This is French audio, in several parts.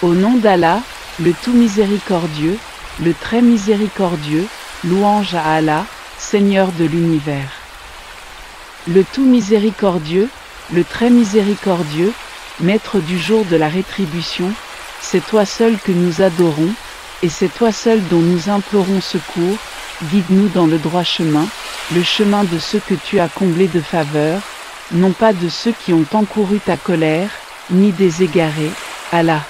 Au nom d'Allah, le tout miséricordieux, le très miséricordieux, louange à Allah, Seigneur de l'univers. Le tout miséricordieux, le très miséricordieux, Maître du jour de la rétribution, c'est toi seul que nous adorons, et c'est toi seul dont nous implorons secours, guide-nous dans le droit chemin, le chemin de ceux que tu as comblés de faveur, non pas de ceux qui ont encouru ta colère, ni des égarés, Allah.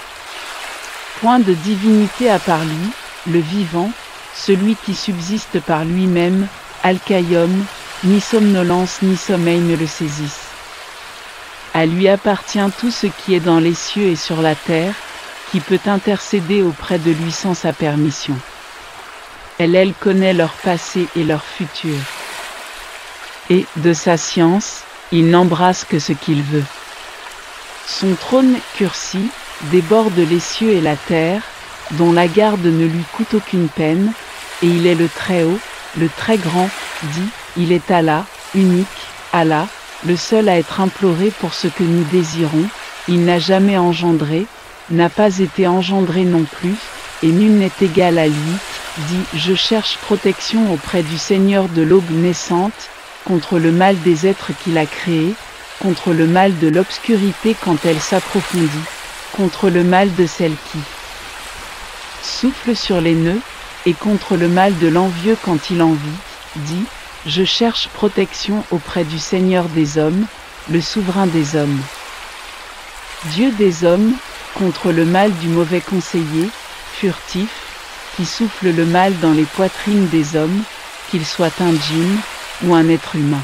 Point de divinité à part lui, le vivant, celui qui subsiste par lui-même, Al-Qayyum, ni somnolence ni sommeil ne le saisissent. À lui appartient tout ce qui est dans les cieux et sur la terre, qui peut intercéder auprès de lui sans sa permission. Elle connaît leur passé et leur futur. Et, de sa science, il n'embrasse que ce qu'il veut. Son trône, Kursi, déborde les cieux et la terre, dont la garde ne lui coûte aucune peine, et il est le Très-Haut, le Très-Grand, dit, il est Allah, unique, Allah, le seul à être imploré pour ce que nous désirons, il n'a jamais engendré, n'a pas été engendré non plus, et nul n'est égal à lui, dit, je cherche protection auprès du Seigneur de l'aube naissante, contre le mal des êtres qu'il a créés, contre le mal de l'obscurité quand elle s'approfondit, contre le mal de celle qui souffle sur les nœuds, et contre le mal de l'envieux quand il envie, dit, je cherche protection auprès du Seigneur des hommes, le souverain des hommes. Dieu des hommes, contre le mal du mauvais conseiller, furtif, qui souffle le mal dans les poitrines des hommes, qu'il soit un djinn ou un être humain.